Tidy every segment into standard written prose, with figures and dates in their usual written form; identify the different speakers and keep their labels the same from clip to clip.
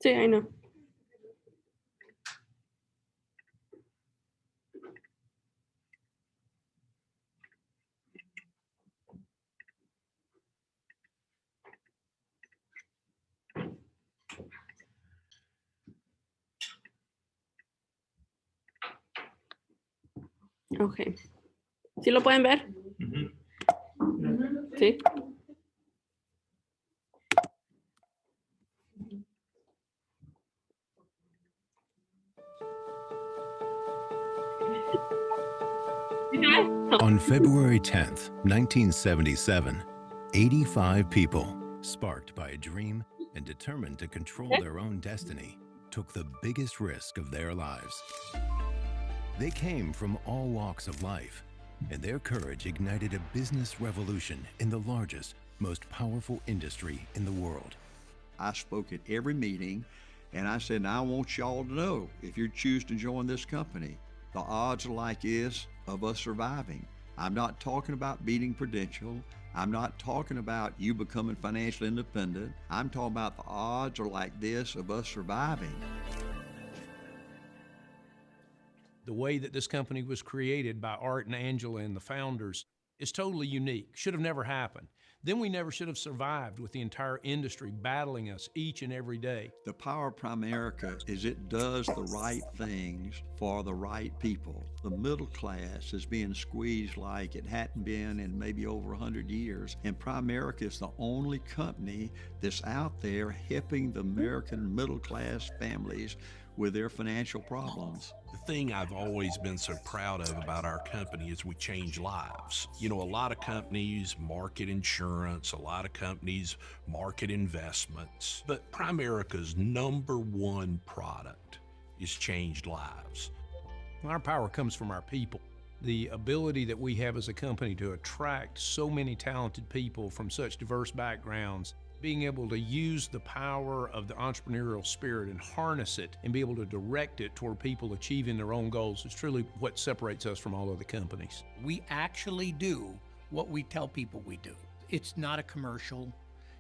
Speaker 1: Sí, ahí no. Ok. ¿Sí lo pueden ver? Sí.
Speaker 2: On February 10th, 1977, 85 people, sparked by a dream and determined to control their own destiny, took the biggest risk of their lives. They came from all walks of life, and their courage ignited a business revolution in the largest, most powerful industry in the world.
Speaker 3: I spoke at every meeting, and I said, I want y'all to know, if you choose to join this company, the odds are like this of us surviving. I'm not talking about beating Prudential. I'm not talking about you becoming financially independent. I'm talking about the odds are like this of us surviving.
Speaker 4: The way that this company was created by Art and Angela and the founders is totally unique. Should have never happened. Then we never should have survived with the entire industry battling us each and every day.
Speaker 3: The power of Primerica is it does the right things for the right people. The middle class is being squeezed like it hadn't been in maybe over 100 years. And Primerica is the only company that's out there helping the American middle class families with their financial problems.
Speaker 5: The thing I've always been so proud of about our company is we change lives. You know, a lot of companies market insurance, a lot of companies market investments, but Primerica's #1 product is changed lives.
Speaker 4: Our power comes from our people. The ability that we have as a company to attract so many talented people from such diverse backgrounds, being able to use the power of the entrepreneurial spirit and harness it and be able to direct it toward people achieving their own goals is truly what separates us from all other companies.
Speaker 6: We actually do what we tell people we do. It's not a commercial.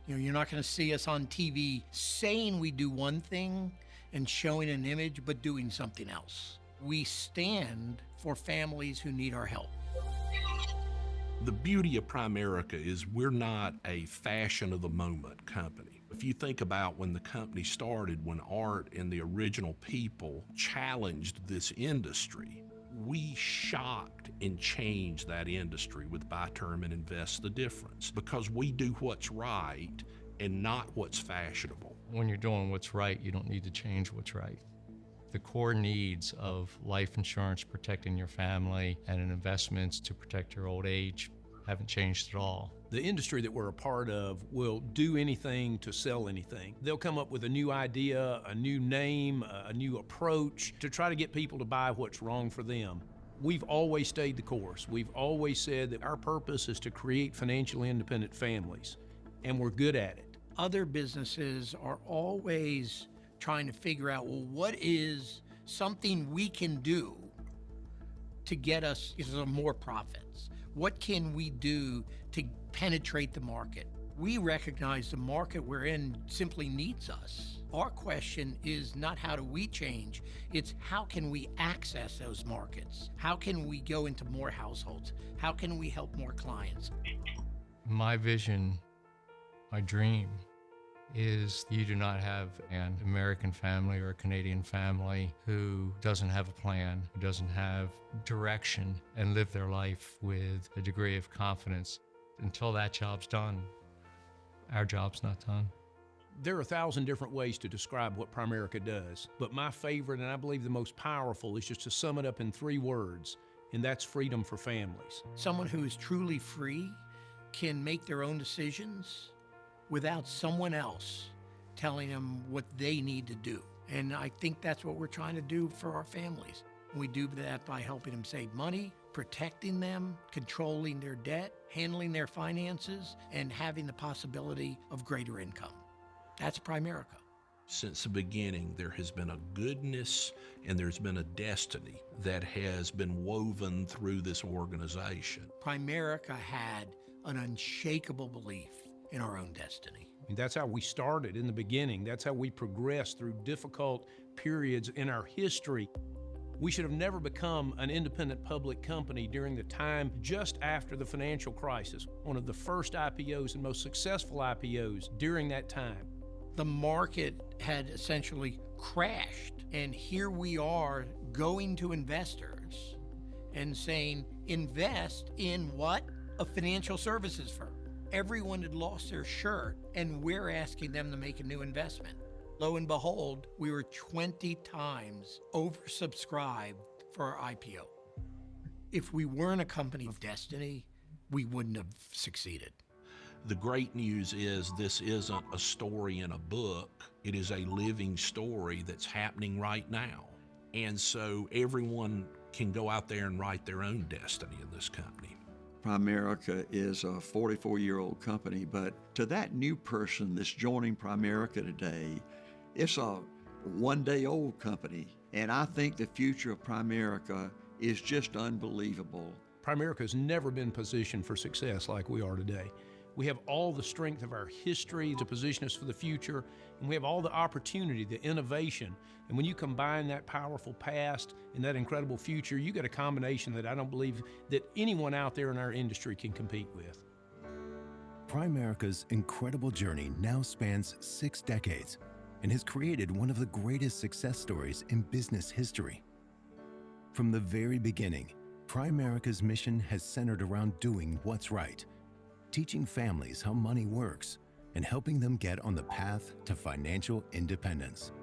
Speaker 6: You know, you're not going to see us on TV saying we do one thing and showing an image, but doing something else. We stand for families who need our help.
Speaker 5: The beauty of Primerica is we're not a fashion of the moment company. If you think about when the company started, when Art and the original people challenged this industry, we shocked and changed that industry with Buy Term and Invest the Difference because we do what's right and not what's fashionable.
Speaker 7: When you're doing what's right, you don't need to change what's right. The core needs of life insurance, protecting your family, and investments to protect your old age haven't changed at all.
Speaker 4: The industry that we're a part of will do anything to sell anything. They'll come up with a new idea, a new name, a new approach to try to get people to buy what's wrong for them. We've always stayed the course. We've always said that our purpose is to create financially independent families, and we're good at it.
Speaker 6: Other businesses are always trying to figure out, well, what is something we can do to get us more profits? What can we do to penetrate the market? We recognize the market we're in simply needs us. Our question is not how do we change, it's how can we access those markets? How can we go into more households? How can we help more clients?
Speaker 7: My vision, my dream, is you do not have an American family or a Canadian family who doesn't have a plan, who doesn't have direction, and live their life with a degree of confidence. Until that job's done, our job's not done.
Speaker 4: There are 1,000 different ways to describe what Primerica does, but my favorite, and I believe the most powerful, is just to sum it up in 3 words, and that's freedom for families.
Speaker 6: Someone who is truly free can make their own decisions without someone else telling them what they need to do. And I think that's what we're trying to do for our families. We do that by helping them save money, protecting them, controlling their debt, handling their finances, and having the possibility of greater income. That's Primerica.
Speaker 5: Since the beginning, there has been a goodness and there's been a destiny that has been woven through this organization.
Speaker 6: Primerica had an unshakable belief in our own destiny.
Speaker 4: mean, that's how we started in the beginning. That's how we progressed through difficult periods in our history. We should have never become an independent public company during the time just after the financial crisis, one of the first IPOs and most successful IPOs during that time.
Speaker 6: The market had essentially crashed, and here we are going to investors and saying, invest in what? A financial services firm. Everyone had lost their shirt, and we're asking them to make a new investment. Lo and behold, we were 20 times oversubscribed for our IPO. If we weren't a company of destiny, we wouldn't have succeeded.
Speaker 5: The great news is this isn't a story in a book. It is a living story that's happening right now. And so everyone can go out there and write their own destiny in this company.
Speaker 3: Primerica is a 44-year-old company, but to that new person that's joining Primerica today, it's a one-day-old company. And I think the future of Primerica is just unbelievable.
Speaker 4: Primerica has never been positioned for success like we are today. We have all the strength of our history to position us for the future, and we have all the opportunity, the innovation. And when you combine that powerful past and that incredible future, you get a combination that I don't believe that anyone out there in our industry can compete with.
Speaker 2: Primerica's incredible journey now spans 6 decades and has created one of the greatest success stories in business history. From the very beginning, Primerica's mission has centered around doing what's right, teaching families how money works, and helping them get on the path to financial independence.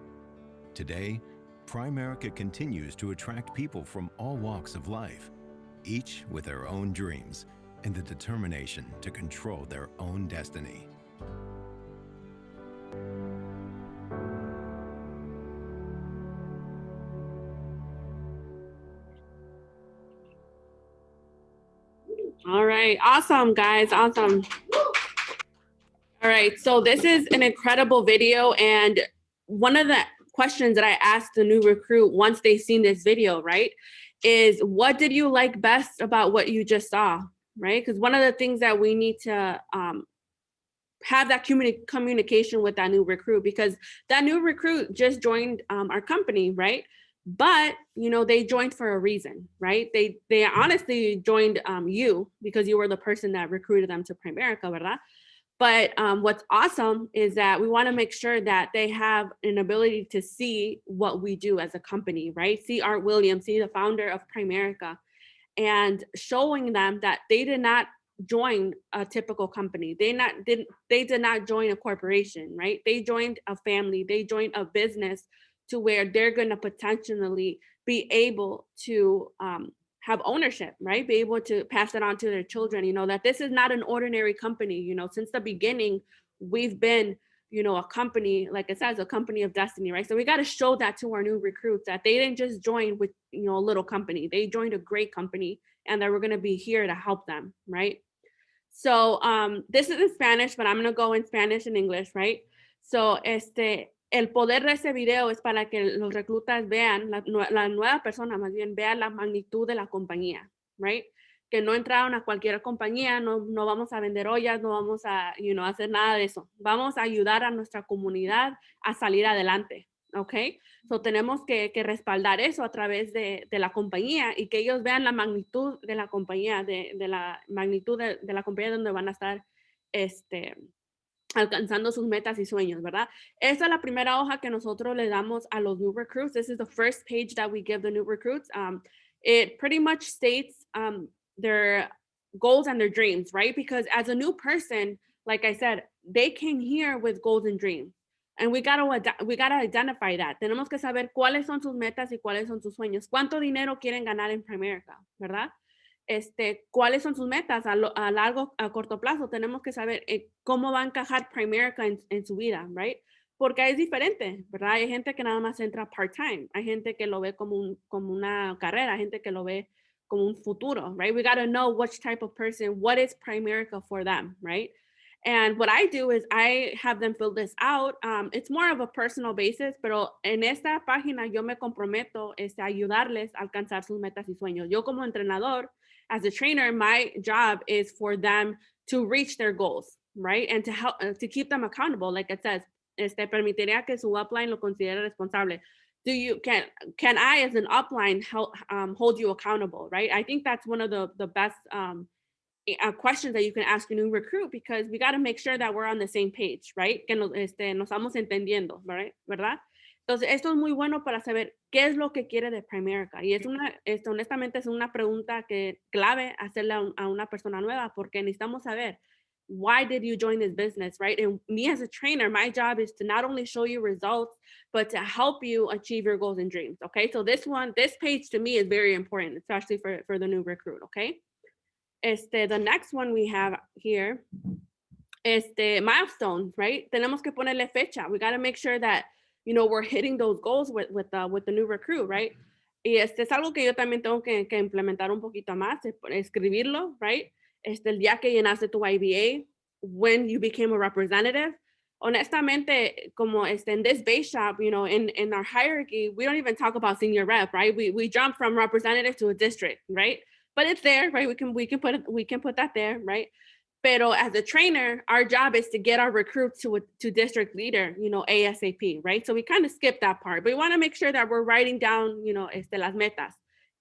Speaker 2: Today, Primerica continues to attract people from all walks of life, each with their own dreams and the determination to control their own destiny.
Speaker 1: All right. Awesome, guys. Awesome. All right. So this is an incredible video. And one of the questions that I asked the new recruit once they've seen this video, right, is what did you like best about what you just saw, right? Because one of the things that we need to have that communication with that new recruit, because that new recruit just joined our company, right? But, you know, they joined for a reason, right? They honestly joined you because you were the person that recruited them to Primerica, ¿verdad? But what's awesome is that we want to make sure that they have an ability to see what we do as a company, right? See Art Williams, see the founder of Primerica, and showing them that they did not join a typical company. They did not join a corporation, right? They joined a family. They joined a business to where they're going to potentially be able to have ownership, right? Be able to pass it on to their children, you know, that this is not an ordinary company. You know, since the beginning, we've been, you know, a company, like it says, a company of destiny, right? So we got to show that to our new recruits, that they didn't just join with, you know, a little company. They joined a great company, and that we're going to be here to help them, right? So this is in Spanish, but I'm going to go in Spanish and English, right? So el poder de ese video es para que los reclutas vean, la nueva persona más bien vea la magnitud de la compañía, right? Que no entraron a cualquier compañía, no vamos a vender ollas, no vamos a, you know, hacer nada de eso. Vamos a ayudar a nuestra comunidad a salir adelante, ¿ok? So tenemos que respaldar eso a través de la compañía y que ellos vean la magnitud de la compañía, de la magnitud de la compañía donde van a estar, alcanzando sus metas y sueños, ¿verdad? Esa es la primera hoja que nosotros le damos a los new recruits. This is the first page that we give the new recruits. It pretty much states their goals and their dreams, right? Because as a new person, like I said, they came here with goals and dreams. And we gotta identify that. Tenemos que saber cuáles son sus metas y cuáles son sus sueños. ¿Cuánto dinero quieren ganar en Primerica, verdad? Cuáles son sus metas a largo, a corto plazo. Tenemos que saber cómo va a encajar Primerica en su vida, right? Porque es diferente, ¿verdad? Hay gente que nada más entra part-time. Hay gente que lo ve como una carrera. Hay gente que lo ve como un futuro, right? We got to know which type of person, what is Primerica for them, right? And what I do is I have them fill this out. It's more of a personal basis, pero en esta página yo me comprometo a ayudarles a alcanzar sus metas y sueños. Yo como entrenador, as a trainer, my job is for them to reach their goals, right? And to help, to keep them accountable, like it says, permitiría que su upline lo considere responsable. Can I, as an upline, hold you accountable, right? I think that's one of the best questions that you can ask a new recruit, because we got to make sure that we're on the same page, right? Que nos estamos entendiendo, right? ¿Verdad? Entonces, esto es muy bueno para saber qué es lo que quiere de Primerica. Y honestamente, es una pregunta clave hacerle a una persona nueva, porque necesitamos saber, why did you join this business, right? And me as a trainer, my job is to not only show you results, but to help you achieve your goals and dreams, okay? So this page to me is very important, especially for the new recruit, okay? The next one we have here, milestones, right? Tenemos que ponerle fecha. We got to make sure that, we're hitting those goals with the new recruit, right? Y es algo que yo también tengo que implementar un poquito más, escribirlo, right? El día que llenaste tu IBA, when you became a representative. Honestamente, como in this base shop, in our hierarchy, we don't even talk about senior rep, right? We jump from representative to a district, right? But it's there, right? We can put that there, right? Pero as a trainer, our job is to get our recruits to district leader, ASAP, right? So we kind of skip that part, but we want to make sure that we're writing down, las metas.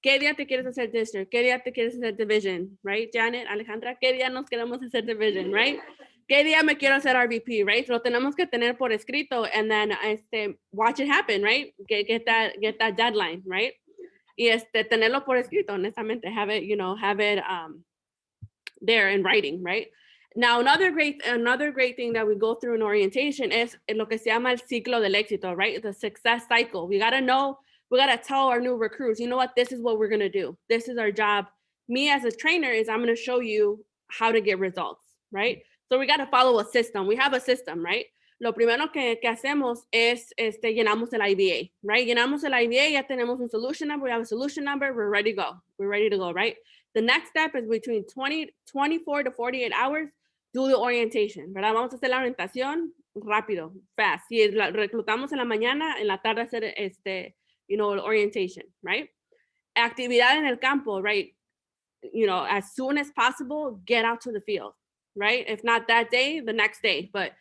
Speaker 1: ¿Qué día te quieres hacer district? ¿Qué día te quieres hacer division, right? Janet, Alejandra, ¿qué día nos queremos hacer division, right? ¿Qué día me quiero hacer RVP, right? Lo tenemos que tener por escrito, and then watch it happen, right? Get that deadline, right? Y tenerlo por escrito, honestamente, have it there in writing, right? Now, another great thing that we go through in orientation is lo que se llama el ciclo del éxito, right? The success cycle. We got to tell our new recruits, you know what, this is what we're going to do. This is our job. Me as a trainer I'm going to show you how to get results, right? So we got to follow a system. We have a system, right? Lo primero que hacemos es llenamos el IBA, right? Llenamos el IBA, ya tenemos un solution number, we have a solution number, we're ready to go. We're ready to go, right? The next step is between 24 to 48 hours, do the orientation, ¿verdad? Vamos a hacer la orientación rápido, fast. Si reclutamos en la mañana, en la tarde hacer orientation, right? Actividad en el campo, right? As soon as possible, get out to the field, right? If not that day, the next day. But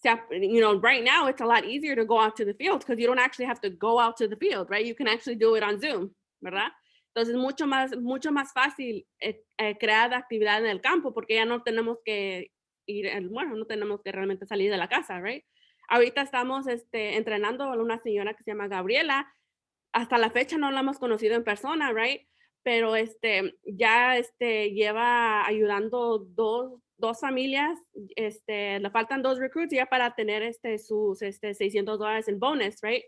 Speaker 1: right now it's a lot easier to go out to the field because you don't actually have to go out to the field, right? You can actually do it on Zoom, ¿verdad? Entonces, mucho más fácil crear actividad en el campo porque ya no tenemos que no tenemos que realmente salir de la casa, right? Ahorita estamos entrenando a una señora que se llama Gabriela. Hasta la fecha no la hemos conocido en persona, right? Pero ya lleva ayudando dos familias, le faltan 2 recruits ya para tener sus $600 en bonus, right?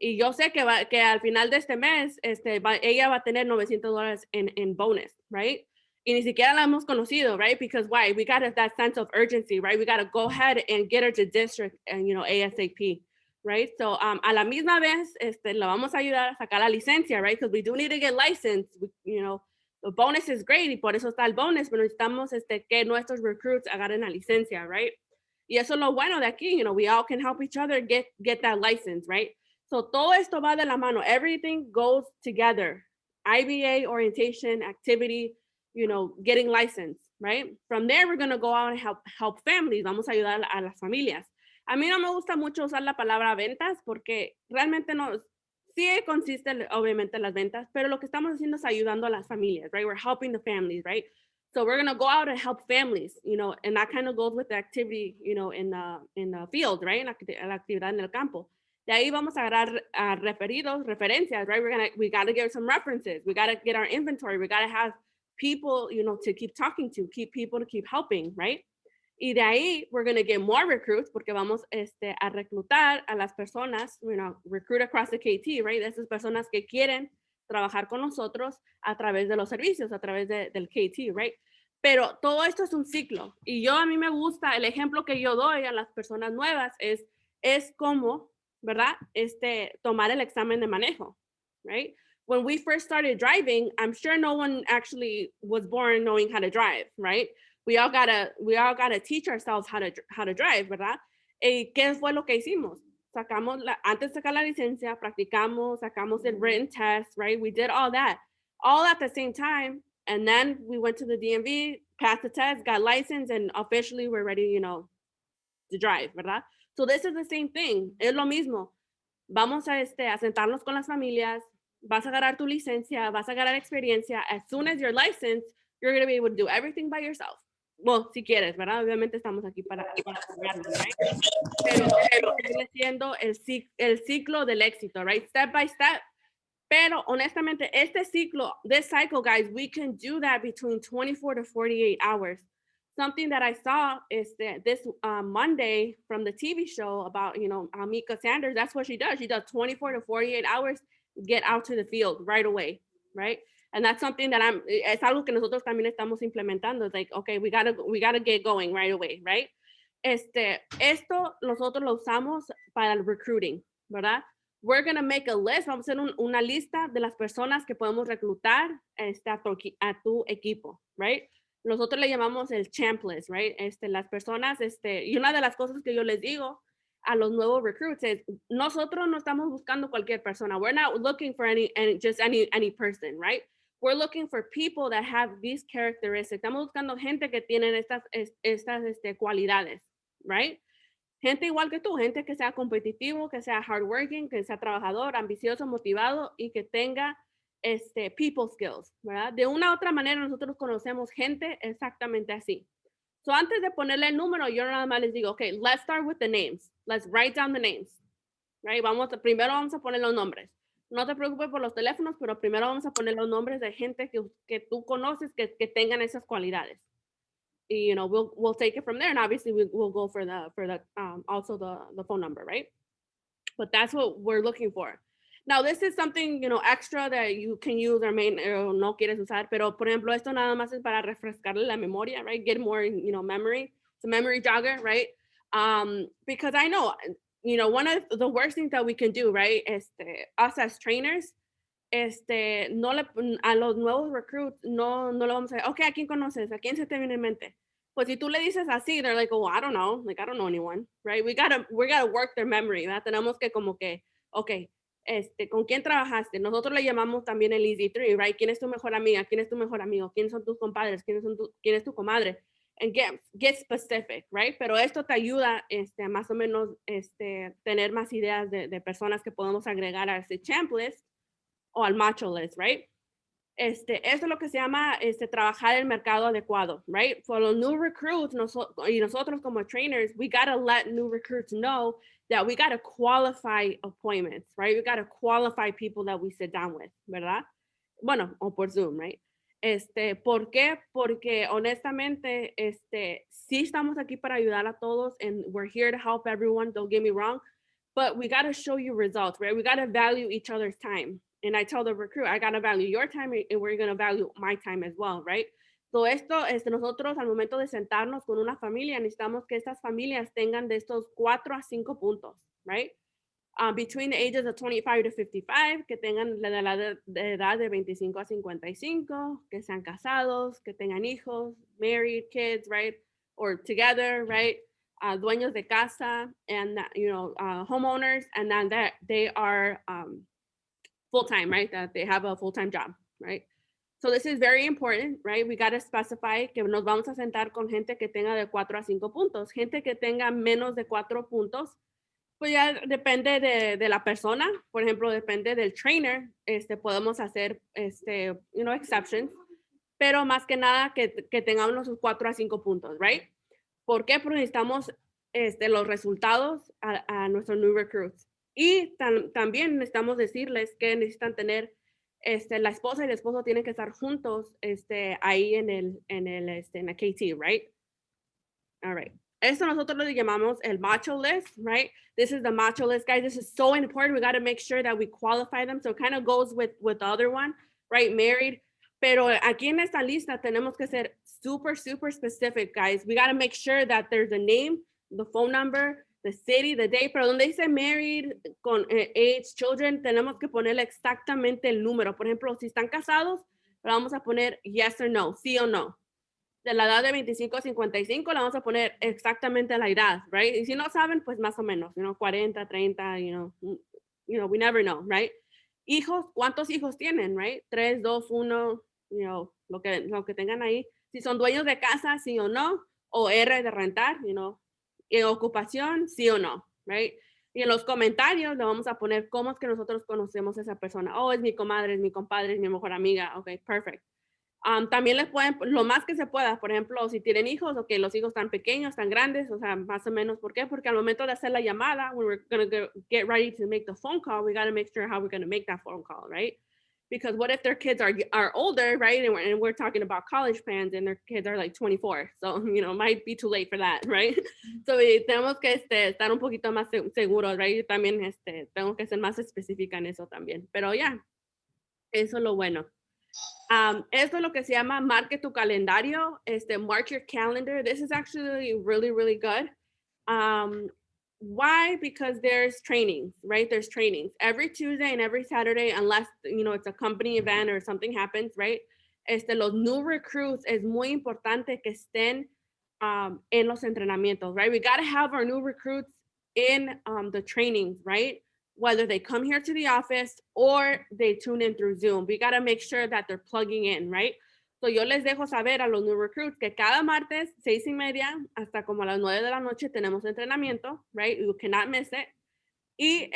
Speaker 1: Y yo sé que al final de este mes, ella va a tener $900 en bonus, right? Y ni siquiera la hemos conocido, right? Because why? We got that sense of urgency, right? We got to go ahead and get her to district and, ASAP, right? So a la misma vez, la vamos a ayudar a sacar la licencia, right? Because we do need to get licensed, the bonus is great y por eso está el bonus, pero necesitamos que nuestros recruits agarren la licencia, right? Y eso es lo bueno de aquí, we all can help each other get that license, right? So todo esto va de la mano. Everything goes together. IBA, orientation, activity, getting licensed, right? From there, we're going to go out and help families. Vamos a ayudar a las familias. A mí no me gusta mucho usar la palabra ventas porque realmente no, sí consiste obviamente las ventas, pero lo que estamos haciendo es ayudando a las familias, right? We're helping the families, right? So we're going to go out and help families, and that kind of goes with the activity, in the field, right? La actividad en el campo. De ahí vamos a agarrar referencias, right? We got to get some references. We got to get our inventory. We got to have people, to keep talking to, people to keep helping, right? Y de ahí, we're going to get more recruits porque vamos a reclutar a las personas, recruit across the KT, right? Esas personas que quieren trabajar con nosotros a través de los servicios, a través del KT, right? Pero todo esto es un ciclo. Y a mí me gusta, el ejemplo que yo doy a las personas nuevas es como, ¿verdad? Tomar el examen de manejo, right? When we first started driving, I'm sure no one actually was born knowing how to drive, right? We all gotta teach ourselves how to drive, ¿verdad? ¿Qué fue lo que hicimos? Antes de sacar la licencia, practicamos, sacamos el written test, right? We did all that, all at the same time. And then we went to the DMV, passed the test, got license, and officially we're ready, you know, to drive, ¿verdad? So this is the same thing. Es lo mismo. Vamos a sentarnos con las familias. Vas a agarrar tu licencia, vas a agarrar experiencia. As soon as you're licensed, you're going to be able to do everything by yourself. Well, si quieres, ¿verdad? Obviamente estamos aquí para apoyarnos, right? Pero viene siendo el ciclo del éxito, right? Step by step. Pero honestamente, este ciclo, this cycle, guys, we can do that between 24 to 48 hours. Something that I saw is that this Monday from the TV show about, you know, Mika Sanders, that's what she does. She does 24 to 48 hours, get out to the field right away, right? And that's something that es algo que nosotros también estamos implementando. It's like, okay, we gotta get going right away, right? Esto nosotros lo usamos para el recruiting, ¿verdad? We're going to make a list, vamos a hacer una lista de las personas que podemos reclutar a tu equipo, right? Nosotros le llamamos el champ list, right? Las personas, y una de las cosas que yo les digo a los nuevos recruits es, nosotros no estamos buscando cualquier persona. We're not looking for any person, right? We're looking for people that have these characteristics. Estamos buscando gente que tienen estas cualidades, right? Gente igual que tú, gente que sea competitivo, que sea hardworking, que sea trabajador, ambicioso, motivado y que tenga people skills, ¿verdad? De una u otra manera nosotros conocemos gente exactamente así. So antes de ponerle el número, yo nada más les digo, okay, let's start with the names. Let's write down the names, right? Primero vamos a poner los nombres. No te preocupes por los teléfonos, pero primero vamos a poner los nombres de gente que tú conoces que tengan esas cualidades. You know, we'll take it from there, and obviously we'll go for the also the phone number, right? But that's what we're looking for. Now, this is something, you know, extra that you can use or no quieres usar, pero por ejemplo, esto nada más es para refrescarle la memoria, right? Get more, you know, memory. It's a memory jogger, right? Because I know, you know, one of the worst things that we can do, right? Us as trainers, a los nuevos recruits no le vamos a decir, okay, ¿a quién conoces? ¿A quién se te viene en mente? Pues si tú le dices así, they're like, oh, I don't know. Like, I don't know anyone, right? We gotta work their memory, ¿verdad? Tenemos que como que, okay, ¿con quién trabajaste? Nosotros le llamamos también el Easy Three, right? ¿Quién es tu mejor amiga? ¿Quién es tu mejor amigo? ¿Quiénes son tus compadres? ¿Quién es tu comadre? And get specific, right? Pero esto te ayuda, más o menos, tener más ideas de personas que podemos agregar a ese champ list o al macho list, right? Eso es lo que se llama trabajar el mercado adecuado, right? For los new recruits, nosotros como trainers, we gotta let new recruits know that we gotta qualify appointments, right? We gotta qualify people that we sit down with, ¿verdad? Bueno, o por Zoom, right? ¿Por qué? Porque honestamente, sí estamos aquí para ayudar a todos, and we're here to help everyone, don't get me wrong, but we gotta show you results, right? We gotta value each other's time. And I tell the recruit, I gotta value your time and we're gonna value my time as well, right? So esto, nosotros al momento de sentarnos con una familia, necesitamos que estas familias tengan de estos 4 a 5 puntos, right? Between the ages of 25 to 55, que tengan la edad de 25 a 55, que sean casados, que tengan hijos, married, kids, right? Or together, right? Dueños de casa, and, you know, homeowners, and then that they are, full-time, right? That they have a full-time job, right? So this is very important, right? We got to specify que nos vamos a sentar con gente que tenga de 4 a 5 puntos. Gente que tenga menos de 4 puntos, pues ya depende de la persona. Por ejemplo, depende del trainer. Podemos hacer, you know, exceptions. Pero más que nada que tengamos sus 4 a 5 puntos, right? ¿Por qué? Porque necesitamos los resultados a nuestros new recruits. Y también necesitamos decirles que necesitan tener, la esposa y el esposo tienen que estar juntos, ahí en la KT, right? All right. Esto nosotros lo llamamos el macho list, right? This is the macho list, guys. This is so important. We got to make sure that we qualify them. So it kind of goes with the other one, right? Married. Pero aquí en esta lista tenemos que ser super, super specific, guys. We got to make sure that there's a name, the phone number, the city, the day, pero donde dice married, con age, children, tenemos que ponerle exactamente el número. Por ejemplo, si están casados, le vamos a poner yes or no, sí o no. De la edad de 25 a 55, le vamos a poner exactamente la edad, right? Y si no saben, pues más o menos, you know, 40, 30, you know, we never know, right? Hijos, ¿cuántos hijos tienen, right? 3, 2, 1, you know, lo que tengan ahí. Si son dueños de casa, sí o no, o R de rentar, you know, en ocupación, sí o no, right? Y en los comentarios le vamos a poner cómo es que nosotros conocemos a esa persona. Oh, es mi comadre, es mi compadre, es mi mejor amiga. Ok, perfect. También les pueden, lo más que se pueda, por ejemplo, si tienen hijos o que los hijos están pequeños, están grandes, o sea, más o menos, ¿por qué? Porque al momento de hacer la llamada, when we're going to get ready to make the phone call, we got to make sure how we're going to make that phone call, right? Because what if their kids are older, right? And we're talking about college plans and their kids are like 24. So, you know, might be too late for that, right? So, tenemos que estar un poquito más seguros, right? Y también tengo que ser más específica en eso también. Pero ya, eso es lo bueno. Esto es lo que se llama marque tu calendario, mark your calendar. This is actually really, really good. Why? Because there's trainings, right? There's trainings every Tuesday and every Saturday, unless, you know, it's a company event or something happens, right? Los new recruits es muy importante que estén en los entrenamientos, right? We got to have our new recruits in the trainings, right? Whether they come here to the office or they tune in through Zoom. We got to make sure that they're plugging in, right? So yo les dejo saber a los new recruits que cada martes, 6:30 hasta como a las 9 de la noche tenemos entrenamiento, right? You cannot miss it. Y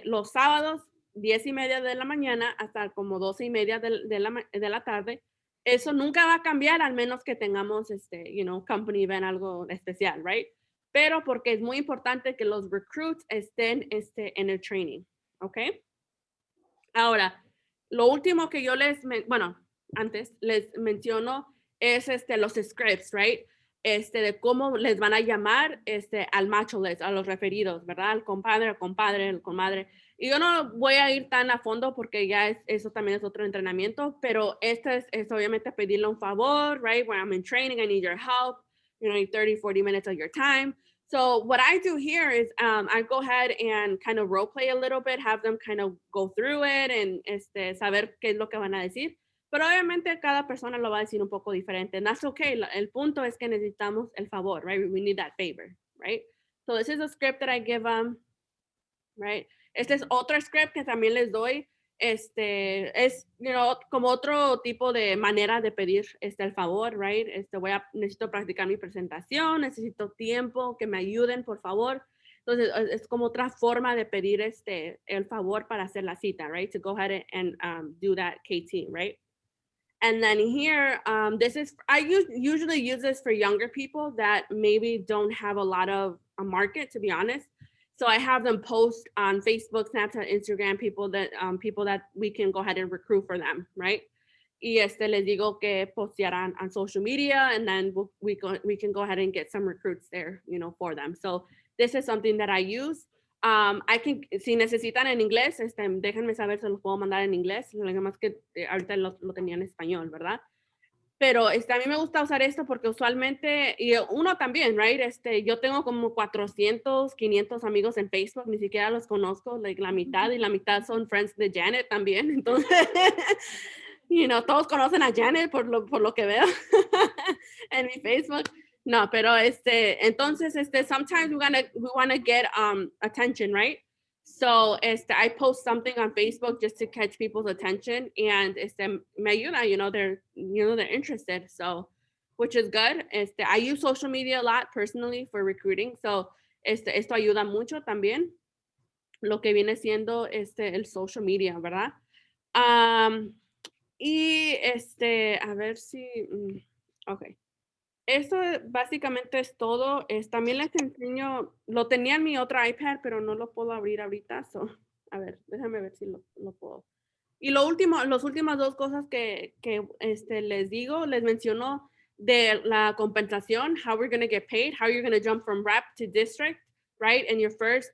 Speaker 1: los sábados, 10:30 de la mañana hasta como 12:30 de la tarde. Eso nunca va a cambiar al menos que tengamos, you know, company event, algo especial, right? Pero porque es muy importante que los recruits estén en el training, ¿ok? Ahora, lo último que yo antes les menciono es los scripts, right? De cómo les van a llamar al macho list, a los referidos, ¿verdad? Al compadre, al comadre. Y yo no voy a ir tan a fondo porque ya eso también es otro entrenamiento, pero es obviamente pedirle un favor, right? When I'm in training, I need your help. You know, I need 30, 40 minutes of your time. So what I do here is I go ahead and kind of role play a little bit, have them kind of go through it and saber qué es lo que van a decir. Pero obviamente cada persona lo va a decir un poco diferente. And that's okay. El punto es que necesitamos el favor, right? We need that favor, right? So this is a script that I give them, right? Este es otro script que también les doy. Es, you know, como otro tipo de manera de pedir el favor, right? Necesito practicar mi presentación, necesito tiempo, que me ayuden, por favor. Entonces, es como otra forma de pedir el favor para hacer la cita, right? To go ahead and do that KT, right? And then here, I usually use this for younger people that maybe don't have a lot of a market, to be honest. So I have them post on Facebook, Snapchat, Instagram, people that we can go ahead and recruit for them, right? Y les digo que postearán on social media, and then we can go ahead and get some recruits there, you know, for them. So this is something that I use. Si necesitan en inglés, déjenme saber, se los puedo mandar en inglés. Lo más que ahorita lo tenía en español, ¿verdad? Pero a mí me gusta usar esto porque usualmente, y uno también, right? Yo tengo como 400, 500 amigos en Facebook, ni siquiera los conozco, like, la mitad, y la mitad son friends de Janet también. Entonces, you know, todos conocen a Janet por lo que veo en mi Facebook. No, pero entonces, sometimes we want to get attention, right? So, I post something on Facebook just to catch people's attention, and me ayuda, you know, they're interested. So, which is good. I use social media a lot personally for recruiting. So, esto ayuda mucho también. Lo que viene siendo el social media, ¿verdad? Y a ver si, ok. Eso básicamente es todo. También les enseño, lo tenía en mi otra iPad, pero no lo puedo abrir ahorita. So, a ver, déjame ver si lo puedo. Y las últimas dos cosas que les menciono de la compensación, how we're going to get paid, how you're going to jump from rep to district, right? And your first,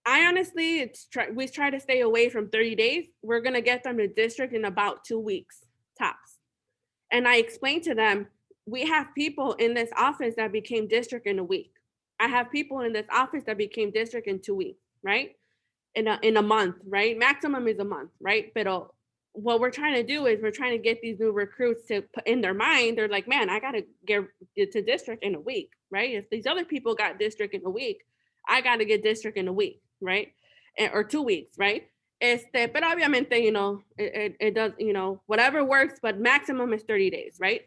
Speaker 1: I honestly, we try to stay away from 30 days. We're going to get them to district in about 2 weeks, tops. And I explained to them, we have people in this office that became district in a week. I have people in this office that became district in 2 weeks, right? In a month, right? Maximum is a month, right? But what we're trying to do is we're trying to get these new recruits to put in their mind, they're like, man, I got to get to district in a week, right? If these other people got district in a week, I got to get district in a week, right? Or 2 weeks, right? Pero obviamente, you know, it does, you know, whatever works, but maximum is 30 days, right?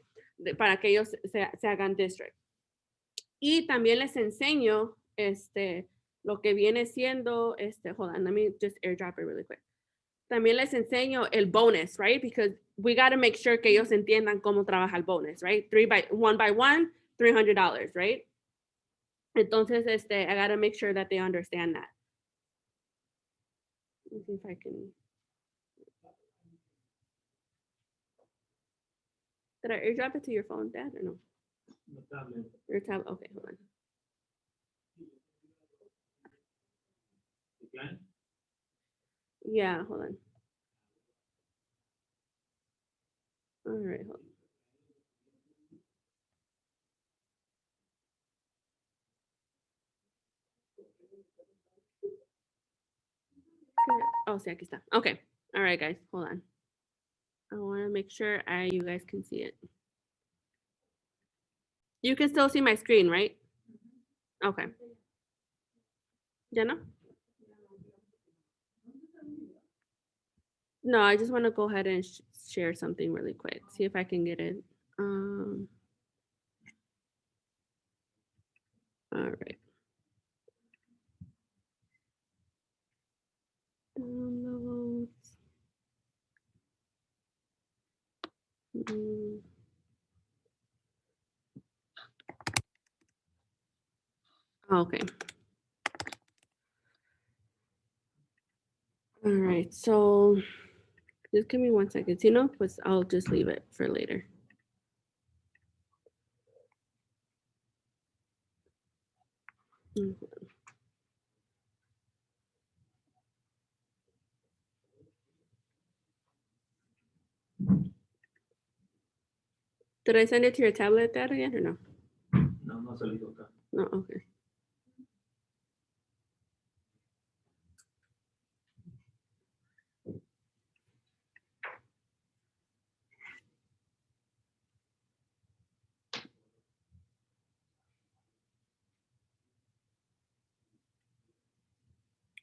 Speaker 1: para que ellos se hagan district. Y también les enseño lo que viene siendo, hold on, let me just airdrop it really quick. También les enseño el bonus, right? Because we got to make sure que ellos entiendan cómo trabaja el bonus, right? One by one, $300, right? Entonces, I got to make sure that they understand that. Let me see if I can. Did I airdrop it to your phone, Dad, or no? Your tablet, okay, hold on. Yeah, hold on. All right, hold on. Oh, sí, aquí está. Okay. All right, guys, hold on. I want to make sure you guys can see it. You can still see my screen, right? Okay. Ya no? No, I just want to go ahead and share something really quick. See if I can get it. All right. Downloads. Okay. All right, so just give me 1 second. You know, pues I'll just leave it for later. Did I send it to your tablet, Dad, again, or no?
Speaker 8: No, no ha salido acá.
Speaker 1: No, okay.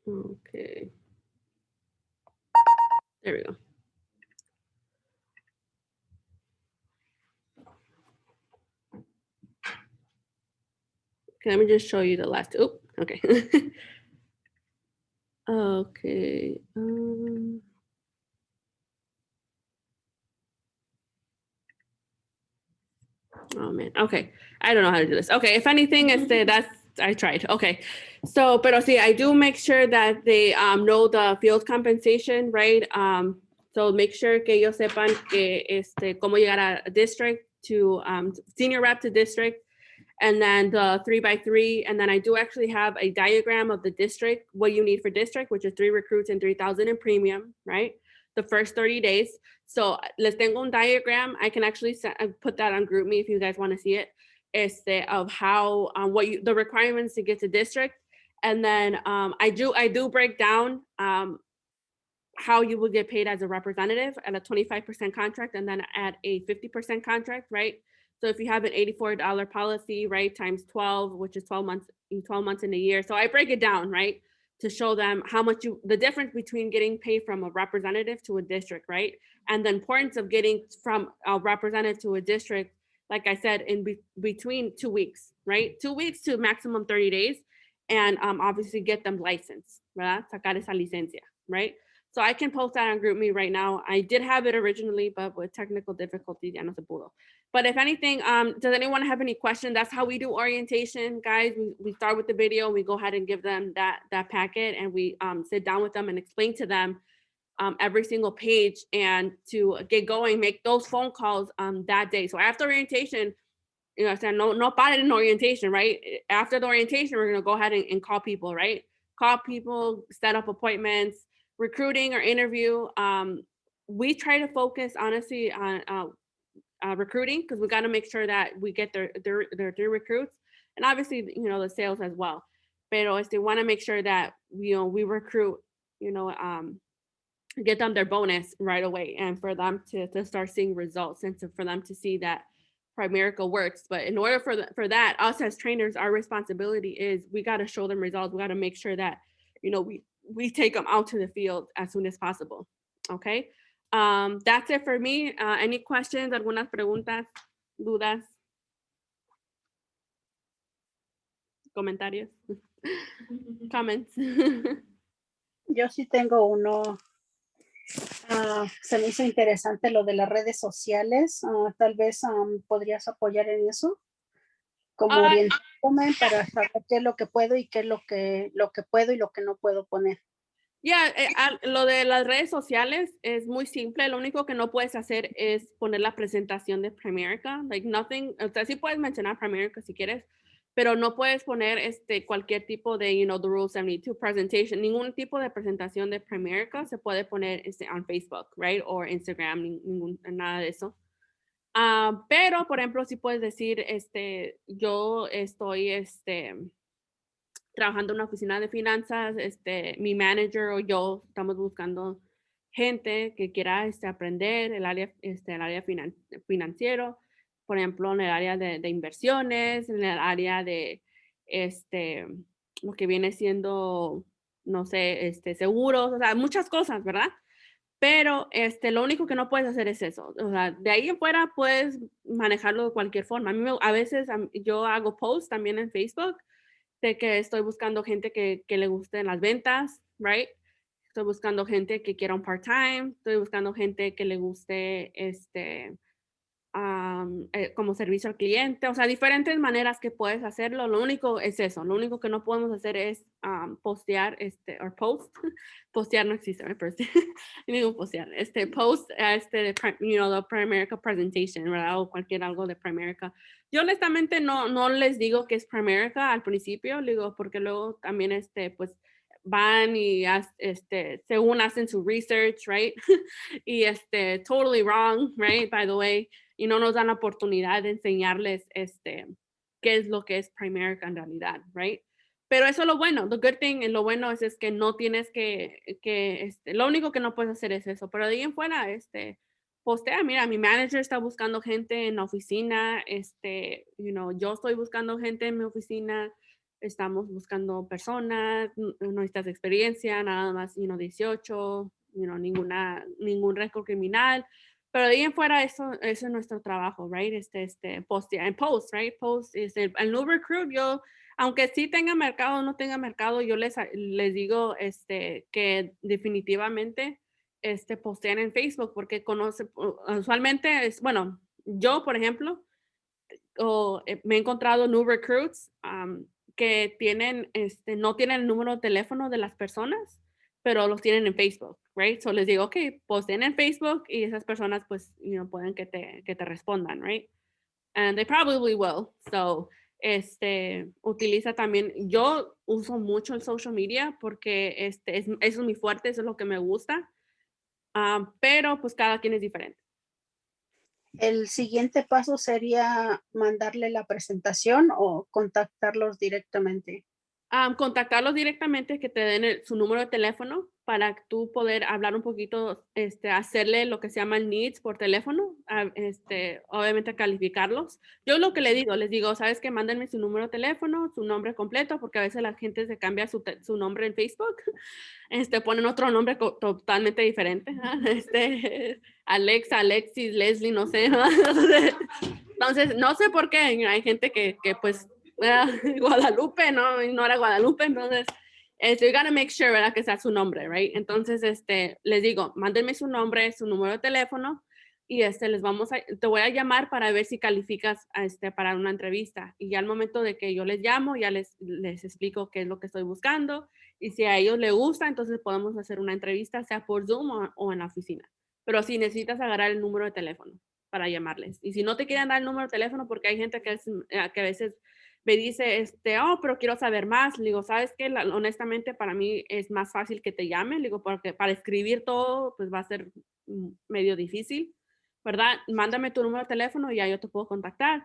Speaker 1: Okay. There we go. Okay, let me just show you the last. Oh, okay. Okay. Oh man. Okay. I don't know how to do this. Okay. If anything, I tried. Okay. So, pero sí, I do make sure that they know the field compensation, right? So make sure que ellos sepan que cómo llegar a district to senior rep to district, and then the 3x3. And then I do actually have a diagram of the district, what you need for district, which is 3 recruits and 3,000 in premium, right? The first 30 days. So les tengo un diagram. I can actually put that on GroupMe if you guys want to see it. Of how the requirements to get to district, and then I do break down how you will get paid as a representative at a 25% contract, and then at a 50% contract, right? So if you have an $84 policy, right, times 12, which is 12 months in a year. So I break it down, right, to show them how much the difference between getting paid from a representative to a district, right? And the importance of getting from a representative to a district, like I said, in between 2 weeks, right? 2 weeks to maximum 30 days. And obviously get them licensed, ¿verdad? Sacar esa licencia, right? So I can post that on GroupMe right now. I did have it originally, but with technical difficulties, ya no se pudo. But if anything, does anyone have any questions? That's how we do orientation, guys. We start with the video, we go ahead and give them that packet, and we sit down with them and explain to them every single page, and to get going, make those phone calls that day. So after orientation, you know, I said no pare in orientation, right? After the orientation, we're gonna go ahead and call people, right? Call people, set up appointments, recruiting or interview. We try to focus honestly on recruiting, because we got to make sure that we get their 3 recruits, and obviously, you know, the sales as well. Pero they want to make sure that we recruit, get them their bonus right away, and for them to start seeing results, and for them to see that Primerica works. But in order for that, us as trainers, our responsibility is we got to show them results. We got to make sure that, we take them out to the field as soon as possible. Okay. That's it for me. Any questions? Algunas preguntas dudas, comentarios, comments.
Speaker 9: Yo sí tengo uno. Se me hizo interesante lo de las redes sociales. Tal vez podrías apoyar en eso, como
Speaker 1: Ah,
Speaker 9: orientándome para saber qué es lo que puedo y qué es lo que puedo y lo que no puedo poner.
Speaker 1: Lo de las redes sociales es muy simple. Lo único que no puedes hacer es poner la presentación de Primerica. Like nothing, o sea, sí puedes mencionar Primerica si quieres, pero no puedes poner cualquier tipo de, the Rule 72 presentation. Ningún tipo de presentación de Primerica se puede poner on Facebook, right? O Instagram, nada de eso. Pero, por ejemplo, si puedes decir, yo estoy, trabajando en una oficina de finanzas, mi manager o yo estamos buscando gente que quiera aprender el área financiero, por ejemplo, en el área de inversiones, en el área de lo que viene siendo, no sé, seguros, o sea, muchas cosas, ¿verdad? Pero lo único que no puedes hacer es eso. O sea, de ahí en fuera puedes manejarlo de cualquier forma. A veces yo hago posts también en Facebook de que estoy buscando gente que le gusten las ventas, right? Estoy buscando gente que quiera un part-time, estoy buscando gente que le guste como servicio al cliente, o sea, diferentes maneras que puedes hacerlo. Lo único es eso, lo único que no podemos hacer es postear, o post, postear no existe, right? Pero ningún postear, post, the Primerica presentation, ¿verdad? O cualquier algo de Primerica. Yo honestamente no les digo que es Primerica al principio, digo, porque luego también, pues, van y según hacen su research, right? Y totally wrong, right? By the way, y no nos dan la oportunidad de enseñarles qué es lo que es Primerica en realidad, right? Pero eso es lo bueno, the good thing, lo bueno es que no tienes que lo único que no puedes hacer es eso, pero de ahí en fuera, postea, mira, mi manager está buscando gente en la oficina, yo estoy buscando gente en mi oficina, estamos buscando personas, no necesitas experiencia, nada más, 18, ningún récord criminal, pero de ahí en fuera eso es nuestro trabajo, right? Postear en post, right? Post, el new recruit, yo, aunque sí tenga mercado o no tenga mercado, yo les digo, que definitivamente, postean en Facebook, porque usualmente bueno, yo, por ejemplo, me he encontrado new recruits que no tienen el número de teléfono de las personas, pero los tienen en Facebook, right? So les digo, ok, posten en Facebook y esas personas pues, pueden que te respondan, right? And they probably will. So, utiliza también, yo uso mucho el social media porque eso es muy fuerte, eso es lo que me gusta, pero pues cada quien es diferente.
Speaker 9: El siguiente paso sería mandarle la presentación o contactarlos directamente.
Speaker 1: Contactarlos directamente, que te den su número de teléfono para tú poder hablar un poquito, hacerle lo que se llama needs por teléfono, obviamente calificarlos. Yo lo que les digo, ¿sabes qué? Mándenme su número de teléfono, su nombre completo, porque a veces la gente se cambia su nombre en Facebook, ponen otro nombre totalmente diferente, Alexa, Alexis, Leslie, no sé, entonces, no sé por qué, hay gente que pues, Guadalupe, no era Guadalupe, entonces, you gotta make sure, ¿verdad? Que sea su nombre, right? Entonces, les digo, mándenme su nombre, su número de teléfono, y te voy a llamar para ver si calificas para una entrevista. Y ya al momento de que yo les llamo, ya les explico qué es lo que estoy buscando, y si a ellos les gusta, entonces podemos hacer una entrevista, sea por Zoom o en la oficina. Pero si necesitas agarrar el número de teléfono para llamarles. Y si no te quieren dar el número de teléfono, porque hay gente que a veces me dice, pero quiero saber más. Le digo, ¿sabes qué? Honestamente, para mí es más fácil que te llame. Le digo, porque para escribir todo, pues va a ser medio difícil, ¿verdad? Mándame tu número de teléfono y ya yo te puedo contactar.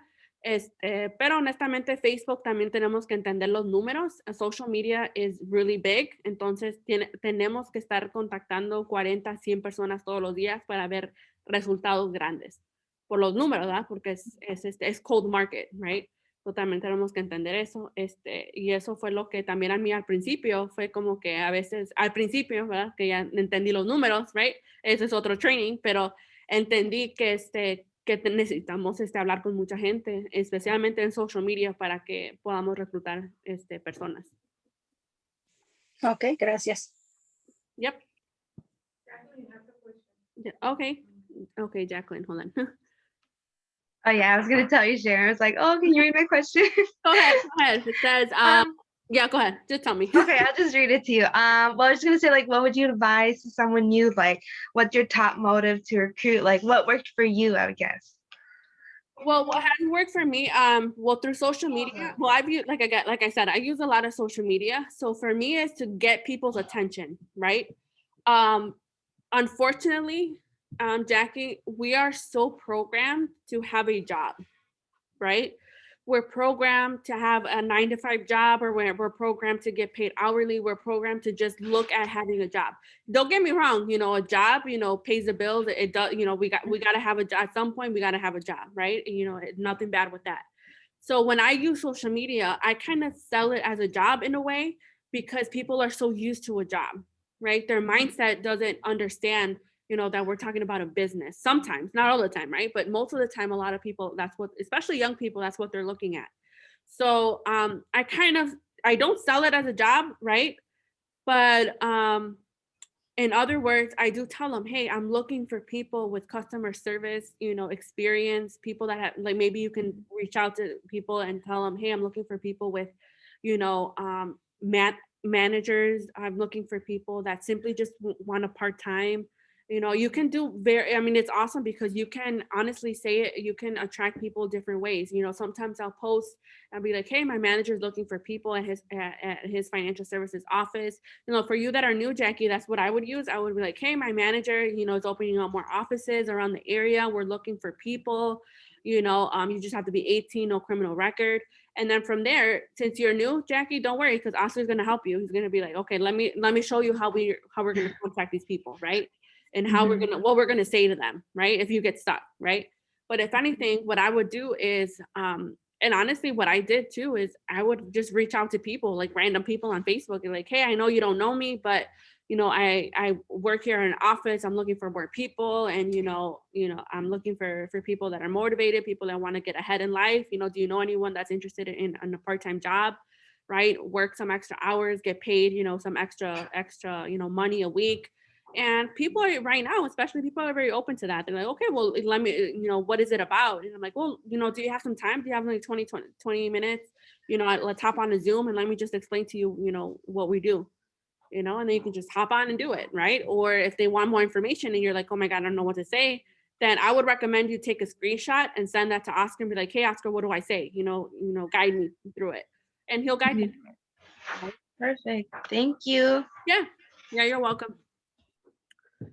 Speaker 1: Pero honestamente, Facebook también tenemos que entender los números. Social media is really big. Entonces, tenemos que estar contactando 40, 100 personas todos los días para ver resultados grandes. Por los números, ¿verdad? Porque es cold market, right? Totalmente tenemos que entender eso. Y eso fue lo que también a mí al principio fue como que a veces, al principio, ¿verdad? Que ya entendí los números, right? Ese es otro training, pero entendí que que necesitamos hablar con mucha gente, especialmente en social media, para que podamos reclutar personas.
Speaker 9: Ok, gracias.
Speaker 1: Yep. Yeah, okay. Okay, Jacqueline, hold on.
Speaker 10: Oh yeah, I was gonna tell you, Sharon. I was like, oh, can you read my question?
Speaker 1: Go ahead. It says, yeah, go ahead. Just tell me.
Speaker 10: Okay, I'll just read it to you. Well, I was gonna say, like, what would you advise to someone new? Like, what's your top motive to recruit? Like, what worked for you, I would guess.
Speaker 1: Well, what has worked for me, well, through social media, well, I've used, like I said, I use a lot of social media. So for me, is to get people's attention, right? Unfortunately, Jackie, we are so programmed to have a job, right? We're programmed to have a 9-to-5 job, or we're programmed to get paid hourly. We're programmed to just look at having a job. Don't get me wrong, a job, pays the bills. It does, we got to have a job at some point. We got to have a job, right? Nothing bad with that. So when I use social media, I kind of sell it as a job in a way, because people are so used to a job, right? Their mindset doesn't understand that we're talking about a business. Sometimes, not all the time, right? But most of the time, a lot of people, that's what, especially young people, that's what they're looking at. So I don't sell it as a job, right? But in other words, I do tell them, hey, I'm looking for people with customer service, experience, people that have, like, maybe you can reach out to people and tell them, hey, I'm looking for people with, managers. I'm looking for people that simply just want a part-time. You can do it's awesome, because you can honestly say it, you can attract people different ways. Sometimes I'll post and be like, hey, my manager's looking for people at his financial services office. For you that are new, Jackie, that's what I would use. I would be like, hey, my manager, is opening up more offices around the area. We're looking for people. You just have to be 18, no criminal record. And then from there, since you're new, Jackie, don't worry, because Oscar's going to help you. He's going to be like, okay, let me show you how we're going to contact these people, right? And how what we're going to say to them, right? If you get stuck, right? But if anything, what I would do is, and honestly, what I did too is I would just reach out to people, like random people on Facebook, and like, hey, I know you don't know me, but I work here in an office. I'm looking for more people, and I'm looking for people that are motivated, people that want to get ahead in life. Do you know anyone that's interested in a part-time job, right? Work some extra hours, get paid, some extra money a week. And people are right now, especially people are very open to that. They're like, okay, well, let me, what is it about? And I'm like, well, do you have some time? Do you have like 20 minutes? Let's hop on a Zoom and let me just explain to you, what we do, and then you can just hop on and do it, right? Or if they want more information and you're like, oh my God, I don't know what to say, then I would recommend you take a screenshot and send that to Oscar and be like, hey, Oscar, what do I say? Guide me through it. And he'll guide you.
Speaker 10: Perfect. Thank you.
Speaker 1: Yeah, you're welcome.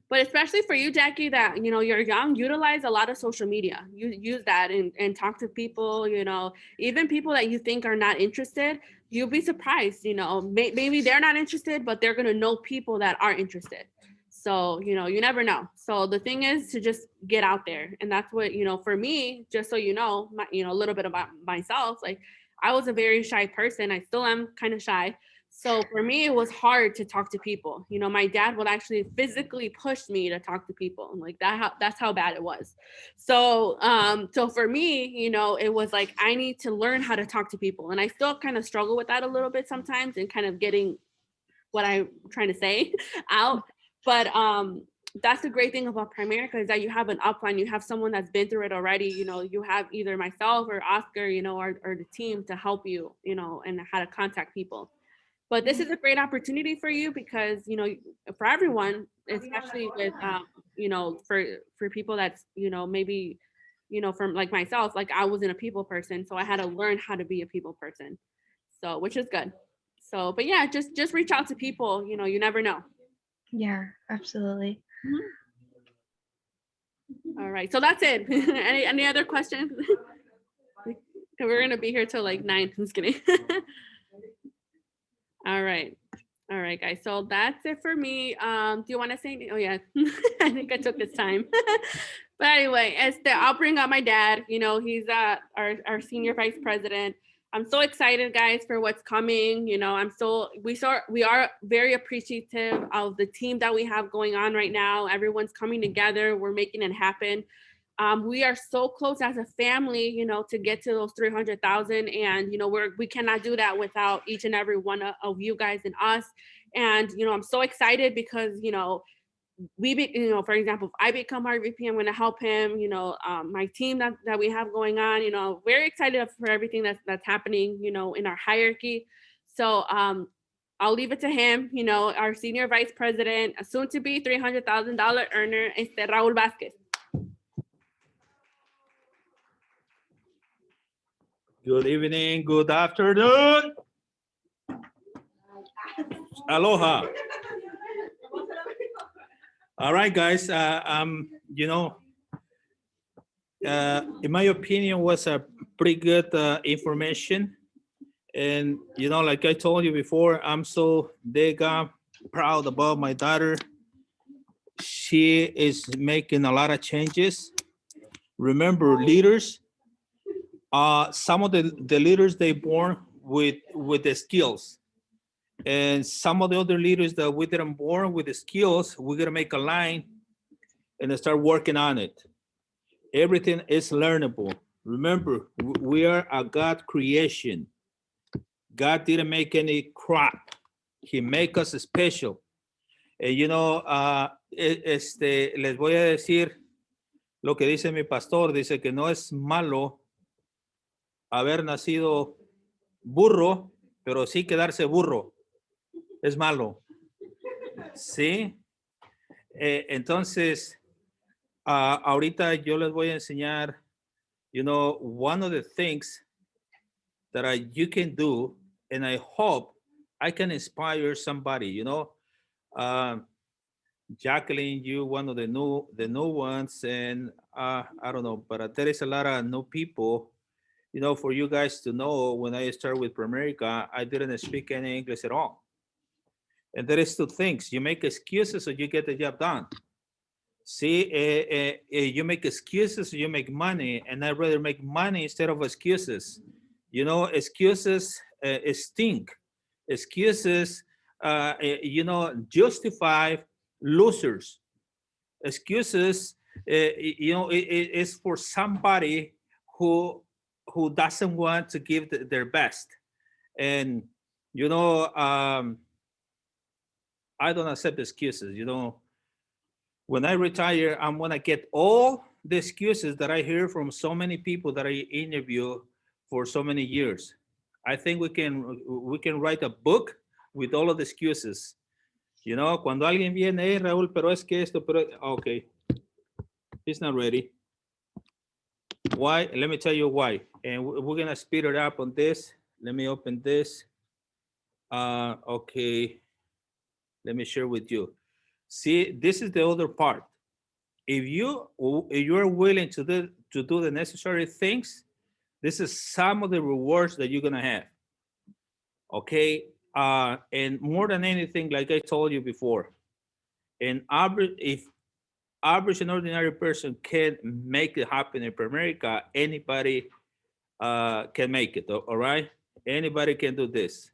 Speaker 1: But especially for you, Jackie, that, you're young, utilize a lot of social media. You use that and talk to people, even people that you think are not interested. You'll be surprised, maybe they're not interested, but they're going to know people that are interested. So, you never know. So the thing is to just get out there. And that's what, for me, just so you know, a little bit about myself, like I was a very shy person. I still am kind of shy. So for me, it was hard to talk to people. My dad would actually physically push me to talk to people. Like that's how bad it was. So, so for me, it was like, I need to learn how to talk to people. And I still kind of struggle with that a little bit sometimes, and kind of getting what I'm trying to say out. But that's the great thing about Primerica, is that you have an upline, you have someone that's been through it already. You have either myself or Oscar, or the team to help you, and how to contact people. But this is a great opportunity for you, because, for everyone, especially with, for people that's, maybe, from like myself, like I wasn't a people person. So I had to learn how to be a people person. So, which is good. So, but yeah, just reach out to people, you never know.
Speaker 10: Yeah, absolutely.
Speaker 1: All right. So that's it. Any other questions? We're going to be here till like 9. I'm just kidding. All right, guys. So that's it for me. Do you want to say? Oh yeah, I think I took this time. But anyway, I'll bring up my dad. He's our senior vice president. I'm so excited, guys, for what's coming. We are very appreciative of the team that we have going on right now. Everyone's coming together. We're making it happen. We are so close as a family, you know, to get to those 300,000. And, you know, we cannot do that without each and every one of you guys and us. And, you know, I'm so excited because, you know, you know, for example, if I become RVP, I'm going to help him, you know, my team that we have going on, you know, very excited for everything that's happening, you know, in our hierarchy. So I'll leave it to him, you know, our senior vice president, a soon to be $300,000 earner, Raul Vasquez.
Speaker 8: Good evening, good afternoon. Aloha. All right, guys. You know, in my opinion, was a pretty good information. And, you know, like I told you before, I'm so proud about my daughter. She is making a lot of changes. Remember, leaders, some of the leaders, they born with the skills. And some of the other leaders that we didn't born with the skills, we're gonna make a line and start working on it. Everything is learnable. Remember, we are a God creation. God didn't make any crap. He made us special. You know, les voy a decir lo que dice mi pastor. Dice que no es malo haber nacido burro, pero sí quedarse burro. Es malo. ¿Sí? Entonces, ahorita yo les voy a enseñar, you know, one of the things that you can do, and I hope I can inspire somebody, you know. Jacqueline, you one of the new ones, and I don't know, but there is a lot of new people. You know, for you guys to know, when I started with Primerica, I didn't speak any English at all. And there is two things: you make excuses, or you get the job done. See, you make excuses, you make money, and I'd rather make money instead of excuses. You know, excuses stink. Excuses, you know, justify losers. Excuses, you know, it's for somebody who doesn't want to give their best. And, you know, I don't accept excuses. You know, when I retire, I'm gonna get all the excuses that I hear from so many people that I interview for so many years. I think we can write a book with all of the excuses. You know, cuando alguien viene, hey, Raúl, pero es que esto, pero okay, he's not ready. Why? Let me tell you why. And we're gonna speed it up on this. Let me open this. Okay, let me share with you. See, this is the other part. If you're willing to do the necessary things, this is some of the rewards that you're gonna have. Okay, and more than anything, like I told you before, if average and ordinary person can make it happen in Primerica, anybody can make it. All right, anybody can do this.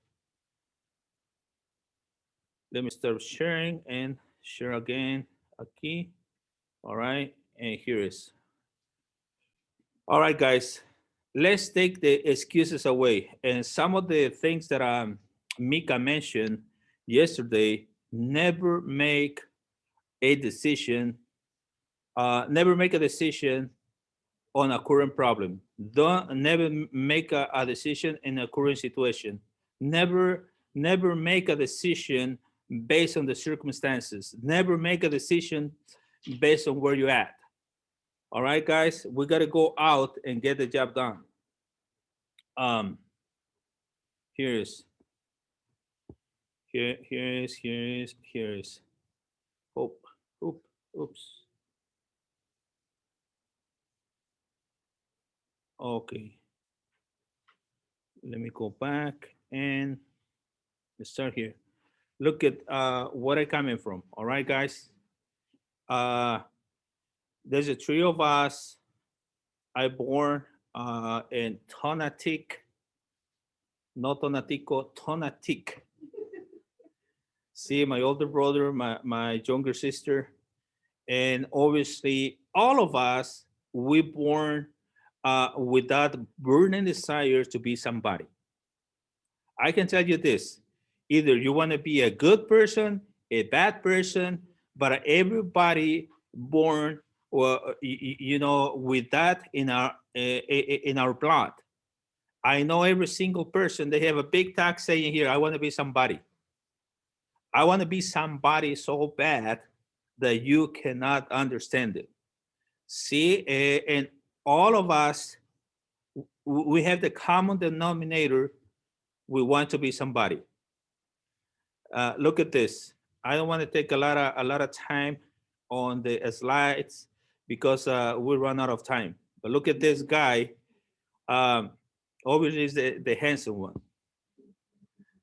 Speaker 8: Let me start sharing and share again. Okay. All right, and here is. All right, guys, let's take the excuses away. And some of the things that Mika mentioned yesterday, never make a decision, never make a decision on a current problem. Never make a decision in a current situation. Never make a decision based on the circumstances. Never make a decision based on where you're at. All right, guys, we got to go out and get the job done. Here is. Oops. Okay. Let me go back and let's start here. Look at where I'm coming from. All right, guys. There's a three of us. I born in Tonatic, not Tonatico, Tonatic. See, my older brother, my younger sister, and obviously all of us we born without burning desire to be somebody. I can tell you this, either you want to be a good person, a bad person, but everybody born, well, you know, with that in our blood. I know every single person, they have a big tag saying here, I want to be somebody. I want to be somebody so bad that you cannot understand it. See, and all of us, we have the common denominator. We want to be somebody. Look at this. I don't want to take a lot of time on the slides because we run out of time. But look at this guy. Obviously, is the handsome one.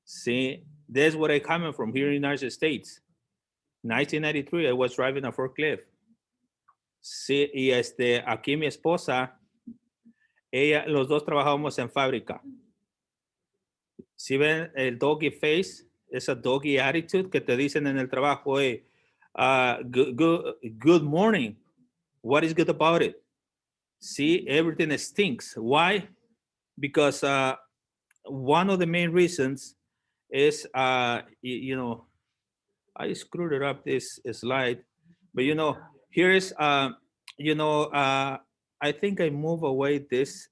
Speaker 8: See, that's where I coming from here in the United States. 1993, I was driving a forklift. Sí, y aquí mi esposa, los dos trabajábamos en fábrica. Si ven el doggy face, esa doggy attitude que te dicen en el trabajo, hey, good morning. What is good about it? See, everything stinks. Why? Because one of the main reasons is, you know, I screwed it up this slide, but you know, here is, you know, I think I move away this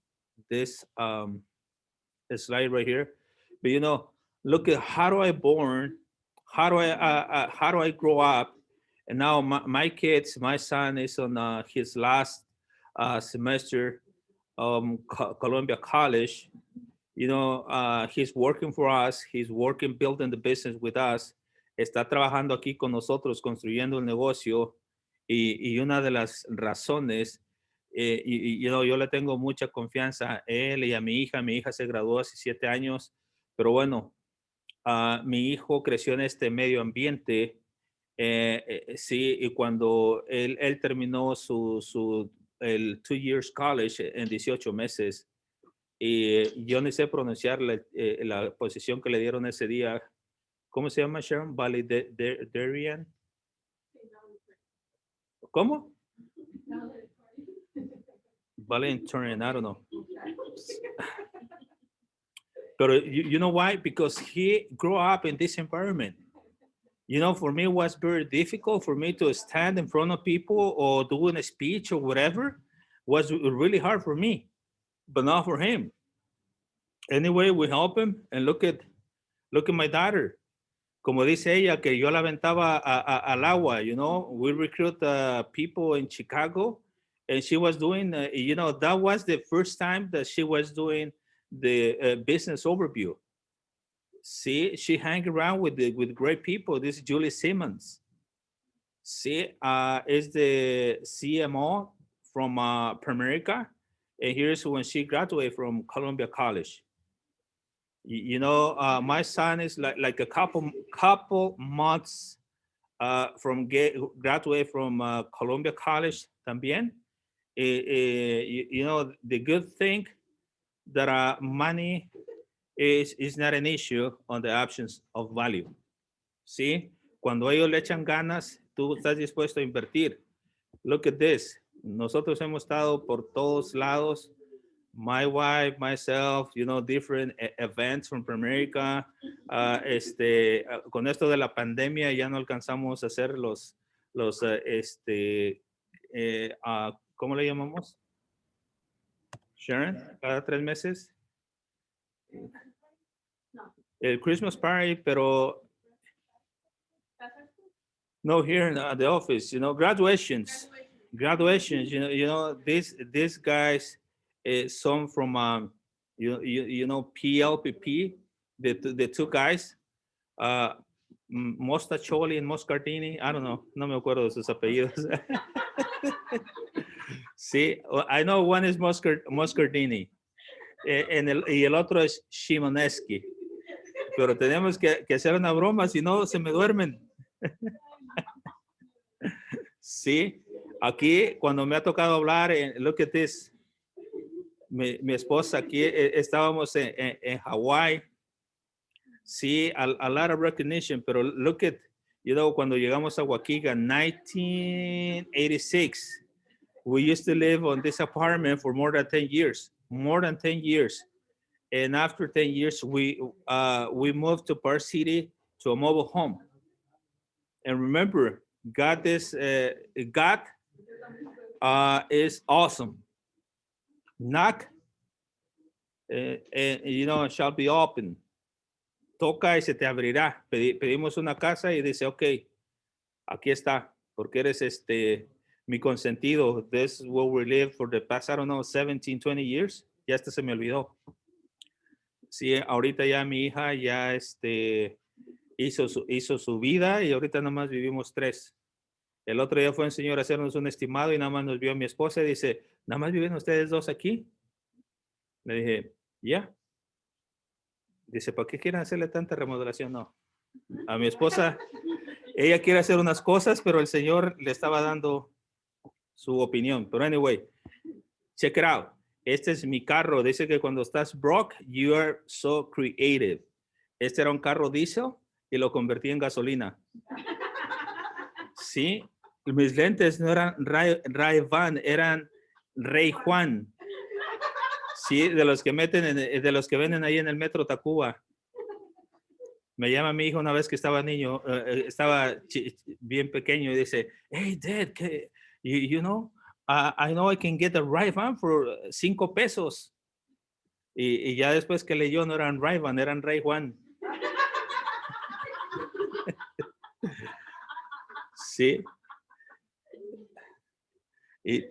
Speaker 8: slide right here, but you know, look at how do I born, how do I grow up, and now my kids, my son is on his last semester, Columbia College. You know, he's working for us, he's working, building the business with us, está trabajando aquí con nosotros, construyendo el negocio, y una de las razones, you know, yo le tengo mucha confianza a él y a mi hija se graduó hace 7 años, pero bueno, mi hijo creció en este medio ambiente, sí, y cuando él terminó el 2 years college en 18 meses, y yo no sé pronunciar la posición que le dieron ese día. ¿Cómo se llama, Sharon? Valedarian. ¿Cómo? Valedarian, I don't know. But you know why? Because he grew up in this environment. You know, for me, it was very difficult for me to stand in front of people or doing a speech or whatever. Was really hard for me, but not for him. Anyway, we help him, and look at my daughter. Como dice ella, que yo la aventaba al agua, you know, we recruit people in Chicago, and she was doing, you know, that was the first time that she was doing the business overview. See, she hang around with great people. This is Julie Simmons. See, is the CMO from Primerica, and here's when she graduated from Columbia College. You know, my son is like a couple months from graduate from Columbia College también. You know, the good thing that money is not an issue on the options of value. ¿Sí? Cuando ellos le echan ganas, tú estás dispuesto a invertir. Look at this. Nosotros hemos estado por todos lados. My wife, myself, you know, different events from America. Con esto de la pandemia ya no alcanzamos a hacer los ¿cómo le llamamos? Sharon, cada 3 meses. El Christmas party, pero no, here in the office, you know, graduations, you know, these guys, some from, you know, PLPP, the 2 guys, Mostacholi and Moscardini, I don't know, no me acuerdo de sus apellidos. Sí, I know one is Moscardini, y el otro es Shimoneski, pero tenemos que hacer una broma, si no se me duermen. Sí, aquí cuando me ha tocado hablar, look at this, mi esposa aquí, estábamos en Hawaii. Sí, a lot of recognition, pero look at, you know, cuando llegamos a Waukegan, 1986, We used to live on this apartment for more than 10 years, more than 10 years. And after 10 years, we moved to Park City to a mobile home. And remember, God is awesome. Knock, and you know, shall be open. Toca y se te abrirá. Pedimos una casa y dice, ok, aquí está, porque eres mi consentido. This is where we live for the past, I don't know, 17, 20 years. Ya hasta se me olvidó. Sí, ahorita ya mi hija ya hizo su vida y ahorita nada más vivimos 3. El otro día fue un señor a hacernos un estimado y nada más nos vio a mi esposa y dice, ¿nada más viven ustedes 2 aquí? Le dije, ya. Dice, ¿para qué quieren hacerle tanta remodelación? No. A mi esposa, ella quiere hacer unas cosas, pero el señor le estaba dando su opinión. Pero anyway, check it out. Este es mi carro. Dice que cuando estás broke, you are so creative. Este era un carro diésel y lo convertí en gasolina. Sí, mis lentes no eran Ray-Ban, eran Rey Juan. Sí, de los que venden ahí en el metro Tacuba. Me llama mi hijo una vez que estaba niño, estaba bien pequeño y dice, hey, Dad, you know, I know I can get a Ray-Ban for 5 pesos. Y ya después que leyó no eran Ray-Ban, eran Rey Juan. Sí. Y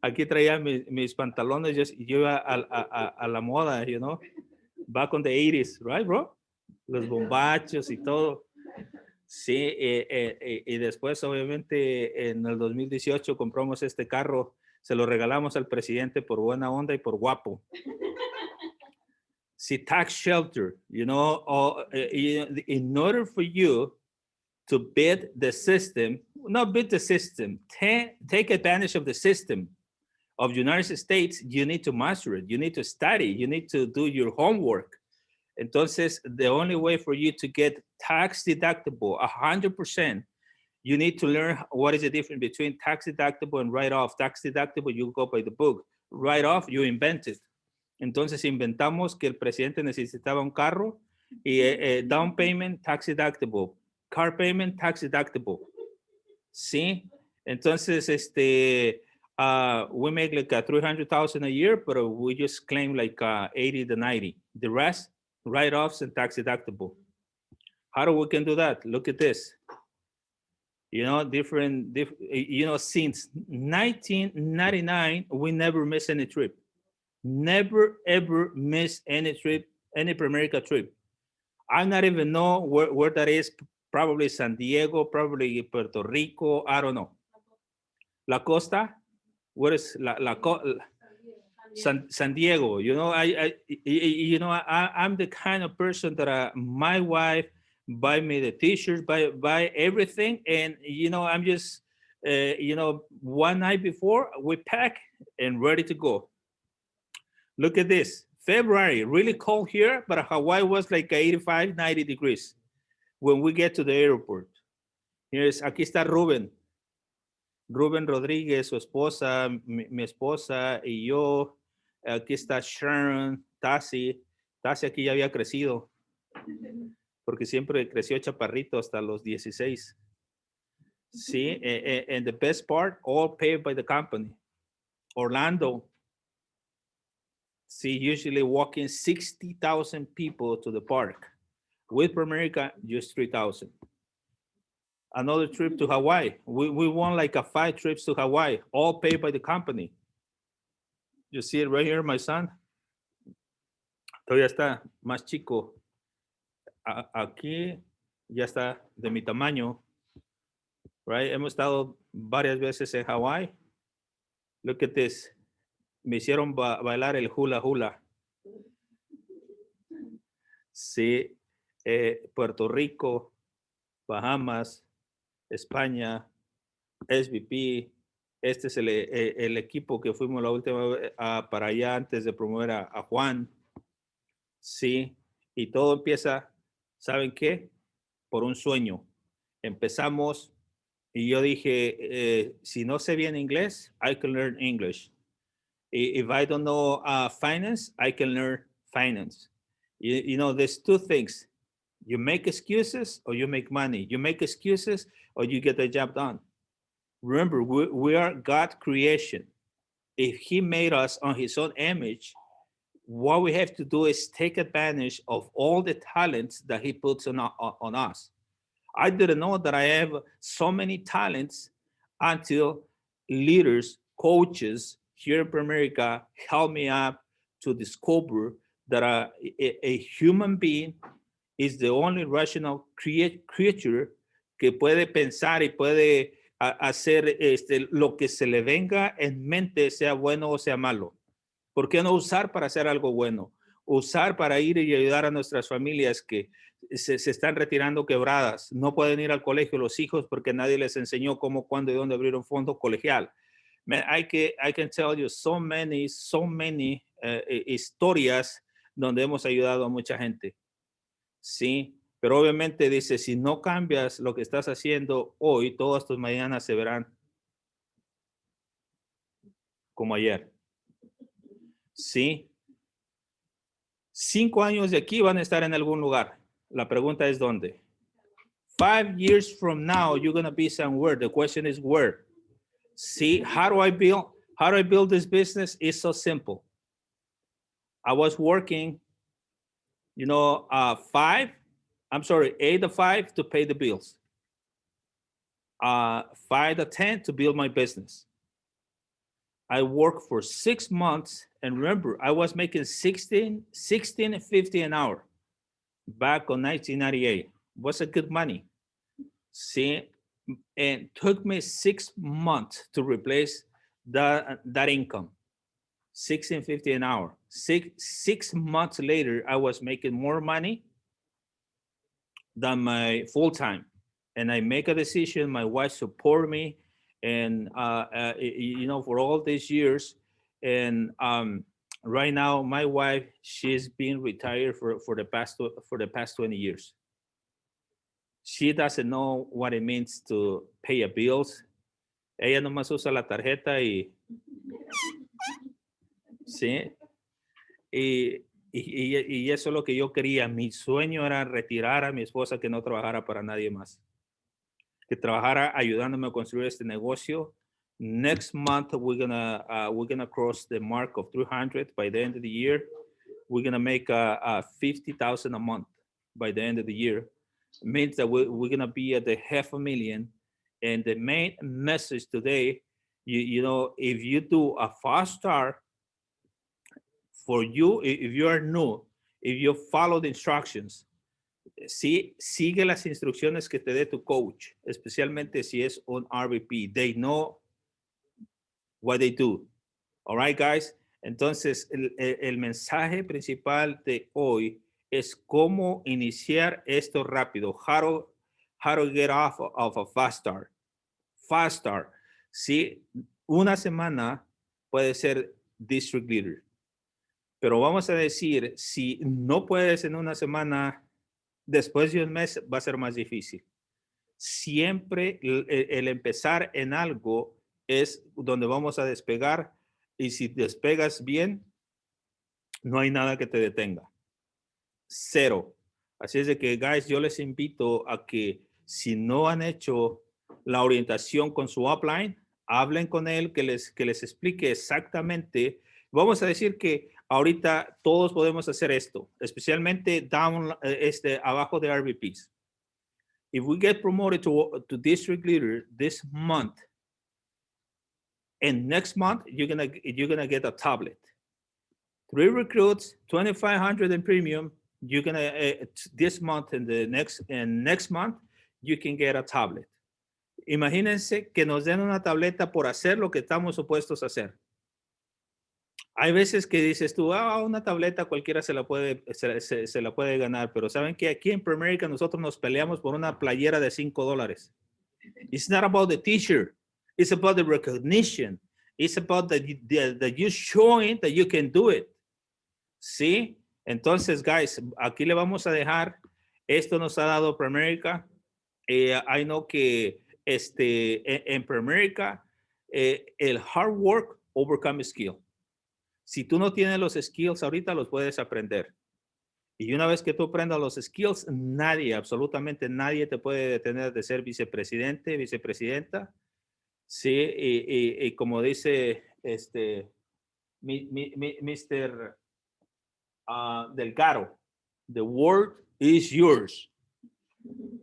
Speaker 8: aquí traía mis pantalones, yo iba a la moda, you know, back on the 80s, right, bro? Los bombachos y todo. Sí, y después, obviamente, en el 2018 compramos este carro, se lo regalamos al presidente por buena onda y por guapo. Sí, tax shelter, you know, in order for you to beat the system, not beat the system, take advantage of the system of the United States, you need to master it, you need to study, you need to do your homework. Entonces, the only way for you to get tax deductible 100%, you need to learn what is the difference between tax deductible and write-off. Tax deductible, you go by the book. Write-off, you invent it. Entonces, inventamos que el presidente necesitaba un carro y down payment, tax deductible. Car payment, tax deductible. Sí. Entonces, we make like $300,000 a year, but we just claim like 80 to 90. The rest, write-offs and tax deductible. How do we can do that? Look at this. You know, different, you know, since 1999, we never miss any trip. Never, ever miss any trip, any Primerica trip. I not even know where that is. Probably San Diego, probably Puerto Rico. I don't know. La Costa, where is San Diego? You know, I'm the kind of person that my wife buy me the t-shirts, buy everything, and you know, I'm just you know, one night before we pack and ready to go. Look at this. February, really cold here, but Hawaii was like 85, 90 degrees when we get to the airport. Aquí está Rubén Rodríguez, su esposa, mi esposa y yo. Aquí está Sharon, Tassi aquí ya había crecido, porque siempre creció chaparrito hasta los 16. Sí, and the best part, all paid by the company. Orlando, see, usually walking 60,000 people to the park. With Primerica, just 3,000. Another trip to Hawaii. We won like 5 trips to Hawaii, all paid by the company. You see it right here, my son. Todavía está más chico. Aquí ya está de mi tamaño. Right? Hemos estado varias veces en Hawaii. Look at this. Me hicieron bailar el hula hula. Sí, Puerto Rico, Bahamas, España, SVP. Este es el equipo que fuimos la última vez para allá antes de promover a Juan. Sí, y todo empieza, ¿saben qué? Por un sueño. Empezamos Y yo dije, si no sé bien inglés, I can learn English. If I don't know finance, I can learn finance. You know, there's two things. You make excuses or you make money. You make excuses or you get the job done. Remember, we are God creation. If he made us on his own image, what we have to do is take advantage of all the talents that he puts on us. I didn't know that I have so many talents until leaders, coaches here in America helped me up to discover that a human being is the only rational creature que puede pensar y puede hacer lo que se le venga en mente, sea bueno o sea malo. ¿Por qué no usar para hacer algo bueno? Usar para ir y ayudar a nuestras familias que se están retirando quebradas. No pueden ir al colegio los hijos porque nadie les enseñó cómo, cuándo y dónde abrir un fondo colegial. Man, I can tell you so many historias donde hemos ayudado a mucha gente. Sí, pero obviamente dice, si no cambias lo que estás haciendo hoy, todas tus mañanas se verán como ayer. Sí. 5 años de aquí van a estar en algún lugar. La pregunta es ¿dónde? 5 years from now, you're going to be somewhere. The question is where. See, how do I build this business? It's so simple. I was working, 8 to 5 to pay the bills. 5 to 10 to build my business. I worked for 6 months, and remember, I was making $16.50 an hour back on 1998. Was a good money. See, and took me 6 months to replace that income. $16.50 an hour. Six months later, I was making more money than my full time, and I make a decision. My wife support me. And for all these years, and right now my wife, she's been retired for the past 20 years. She doesn't know what it means to pay a bills. Ella nomás usa la tarjeta y sí, y eso es lo que yo quería. Mi sueño era retirar a mi esposa, que no trabajara para nadie más, que trabajara ayudándome a construir este negocio. Next month, we're gonna cross the mark of 300 by the end of the year. We're gonna make 50,000 a month by the end of the year. It means that we're gonna be at the $500,000. And the main message today, if you do a fast start, for you, if you are new, if you follow the instructions, sí, sigue las instrucciones que te dé tu coach, especialmente si es un RVP. They know what they do. All right, guys. Entonces, el mensaje principal de hoy es cómo iniciar esto rápido. How to get off of a fast start. Fast start. Sí, una semana puede ser district leader. Pero vamos a decir, si no puedes en una semana, después de un mes va a ser más difícil. Siempre el empezar en algo es donde vamos a despegar, y si despegas bien, no hay nada que te detenga. 0. Así es de que, guys, yo les invito a que si no han hecho la orientación con su upline, hablen con él, que les explique exactamente. Vamos a decir que ahorita todos podemos hacer esto, especialmente abajo de RVPs. If we get promoted to district leader this month, and next month you're gonna get a tablet. 3 recruits, 2,500 in premium. You're gonna this month and next month you can get a tablet. Imagínense que nos den una tableta por hacer lo que estamos supuestos a hacer. Hay veces que dices tú, una tableta cualquiera se la puede ganar, pero saben que aquí en Premerica nosotros nos peleamos por una playera de $5. It's not about the t-shirt. It's about the recognition. It's about the you showing that you can do it. ¿Sí? Entonces, guys, aquí le vamos a dejar. Esto nos ha dado Premerica. I know que en Primerica, el hard work overcome skill. Si tú no tienes los skills ahorita, los puedes aprender. Y una vez que tú aprendas los skills, nadie, absolutamente nadie te puede detener de ser vicepresidente, vicepresidenta. Sí, y como dice Mr. Delgado, the world is yours.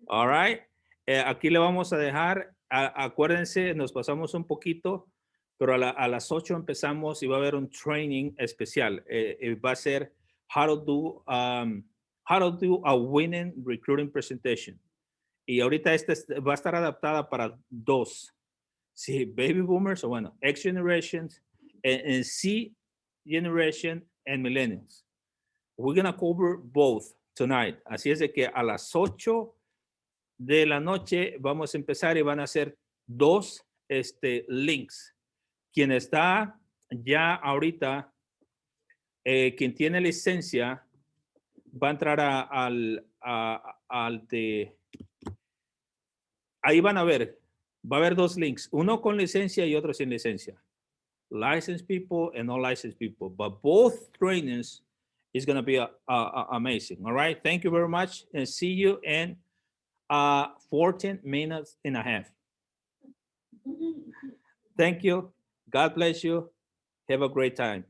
Speaker 8: All right. Aquí le vamos a dejar, acuérdense, nos pasamos un poquito, pero a las 8 empezamos y va a haber un training especial. Va a ser how to do a winning recruiting presentation. Y ahorita va a estar adaptada para dos. Sí, baby boomers, o bueno, X generations, and C generation, and millennials. We're going to cover both tonight. Así es de que a las 8 de la noche vamos a empezar y van a ser dos links. Quien está ya ahorita, quien tiene licencia, va a entrar al de... Ahí van a ver, va a haber dos links, uno con licencia y otro sin licencia. Licensed people and non licensed people, but both trainings is going to be amazing. All right. Thank you very much and see you in 14 minutes and a half. Thank you. God bless you. Have a great time.